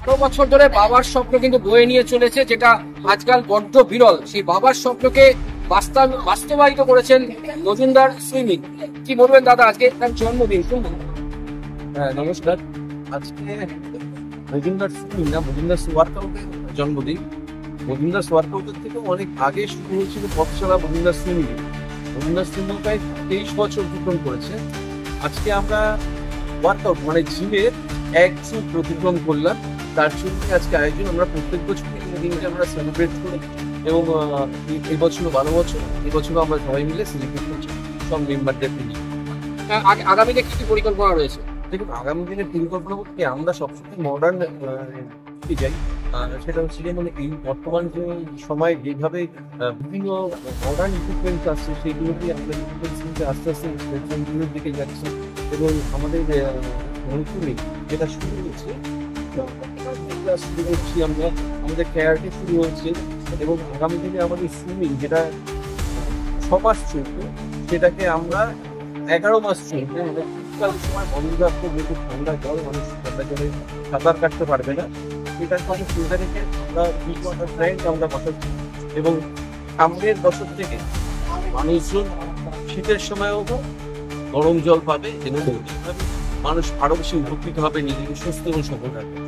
বছর ধরে বাবার স্বপ্ন কিন্তু বয়ে নিয়ে চলেছে, যেটা আজকাল বড্ড বিরল। সেই বাবার স্বপ্নকে বাস্তবায়িত করেছেন মজুমদার সুইমিং। কি বলবেন দাদা, আজকে তার জন্মদিন? হ্যাঁ নমস্কার। আজকে মজুমদার সুইমিং না, মজুমদার ওয়ার্কআউটের জন্মদিন। মজুমদার ওয়ার্কআউটের থেকে অনেক আগে শুরু হয়েছিল পথচলা মজুমদার সুইমিং। মজুমদার সুইমিং প্রায় 23 বছর অতিক্রম করেছে। আজকে আমরা ওয়ার্কআউট মানে জিমের 1 যুগ অতিক্রম করলাম। তার জন্য আজকে আয়োজন। আমরা প্রত্যেক বছর এই দিনকে আমরা সেলিব্রেট করি এবং এই বছর 12 বছর, এই বছরও আমরা সবাই মিলে সেলিব্রেট করছি সব মেম্বারদের নিয়ে। আগামীতে কি কি পরিকল্পনা রয়েছে? দেখুন, আগামী দিনের পরিকল্পনা বলতে আমরা সবসময় মডার্ন যাই। সেটা হচ্ছে যে মানে এই বর্তমান যে সময় যেভাবে বিভিন্ন মডার্ন ইকুইপমেন্ট আসছে, সেইগুলো দিয়ে আমরা ইকুইপমেন্টস আস্তে আস্তে সেগুলোর দিকে যাচ্ছি। এবং আমাদের মণিপুরে যেটা শুরু হয়েছে শুরু করছি আমরা, আমাদের ক্যারাটে শুরু হয়েছে এবং আগামী দিনে আমাদের সুইমিং যেটা 6 মাস চলতো সেটাকে আমরা 11 মাস চলবে। সময় বন্ধ রাখতে যেহেতু ঠান্ডা জল, মানুষ ঠান্ডা জলে সাঁতার কাটতে পারবে না, সেটার সঙ্গে চিন্তা রেখে আমরা বিগ ওয়াটার ট্রাইল আমরা বসাচ্ছি। এবং সামনের বছর থেকে মানুষজন শীতের সময়ও গরম জল পাবে এবং মানুষ আরো বেশি উপকৃত হবে, নিজেকে সুস্থ এবং সফল রাখবে।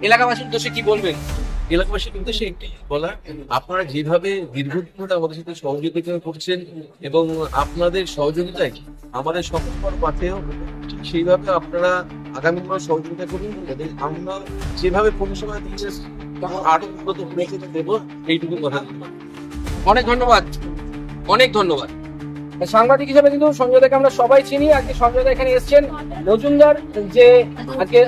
এলাকাবাসীর উদ্দেশ্যে কি বলবেন? এলাকাবাসীর উদ্দেশ্যে একটি বলা, আপনারা যেভাবে দীর্ঘদিন ধরে আমাদের সাথে সহযোগিতা করছেন এবং আপনাদের সহযোগিতায় আমাদের সফলতার পথেও ঠিক সেইভাবে আপনারা আগামী দিনে সহযোগিতা করুন এবং আমরা যেভাবে পরিষেবা দিচ্ছি আরো উন্নত পরিষেবা দেবো, এইটুকু কথা দিতে পারি। অনেক ধন্যবাদ, অনেক ধন্যবাদ। সাংবাদিক হিসেবে কিন্তু সঞ্জয় দাকে আমরা সবাই চিনি। আজকে সঞ্জয় দা এখানে এসেছেন মজুমদার, যে আজকে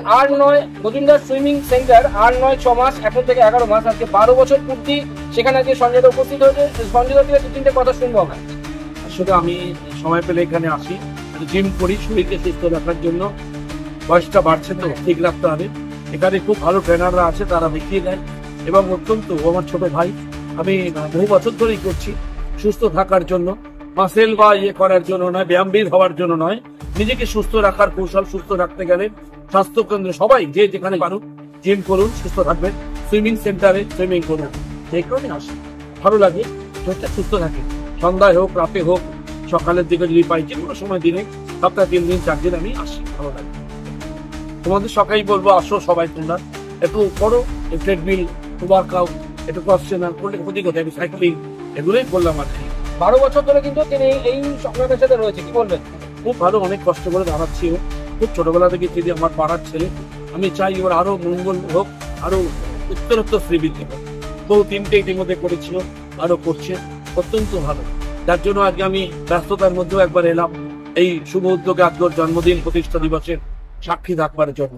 মজুমদার সুইমিং সেন্টার 8-9 6 মাস, এখন থেকে 11 মাস, আজকে 12 বছর পূর্তি। সেখানে আজকে সঞ্জয় দা উপস্থিত হয়েছে। সঞ্জয় দা থেকে 2-3টে কথা শুনবো আমরা। আসলে আমি সময় পেলে এখানে আসি, জিম করি শরীরকে সুস্থ রাখার জন্য। বয়সটা বাড়ছে তো ঠিক রাখতে হবে। এখানে খুব ভালো ট্রেনাররা আছে, তারা দেখিয়ে দেয় এবং অত্যন্ত আমার ছোট ভাই। আমি বহু বছর ধরেই করছি সুস্থ থাকার জন্য, মাসেল বা করার জন্য নয়, ব্যায়ামবিদ হওয়ার জন্য নয়, নিজেকে সুস্থ রাখার কৌশল। সুস্থ রাখতে গেলে স্বাস্থ্য কেন্দ্রে সবাই যে যেখানে পারুন জিম করুন, সুস্থ থাকবেন। সুইমিং সেন্টারে সুইমিং করুন, যে কারণে আসি, ভালো লাগে, শরীরটা সুস্থ থাকে। সন্ধ্যায় হোক, রাতে হোক, সকালের দিকে যদি পাই, যে কোনো সময় দিনে সপ্তাহে 3 দিন 4 দিন আমি আসি, ভালো লাগে। তোমাদের সকালেই বলবো আসো সবাই, তোমরা একটু করো ট্রেডমিল, ওয়ার্কআউট, একটু ক্রস ট্রেনার করলে ক্ষতি কোথায়, সাইক্লিং, এগুলোই বললাম আর কি। 12 বছর ধরে কিন্তু তিনি এই সংগ্রামের সাথে রয়েছে, কি বলবেন? খুব ভালো, অনেক কষ্ট করে দাঁড়াচ্ছি। খুব ছোটবেলা থেকে তিনি আমার পাড়ার ছেলে। আমি চাই ওর আরো মঙ্গল হোক, আরো উত্তরোত্তর শ্রীবৃদ্ধি হোক। বহু 3টে ইতিমধ্যে করেছিল, আরো করছে, অত্যন্ত ভালো। যার জন্য আজকে আমি ব্যস্ততার মধ্যেও একবার এলাম এই শুভ উদ্যোগে আজকের জন্মদিন প্রতিষ্ঠা দিবসের সাক্ষী থাকবার জন্য।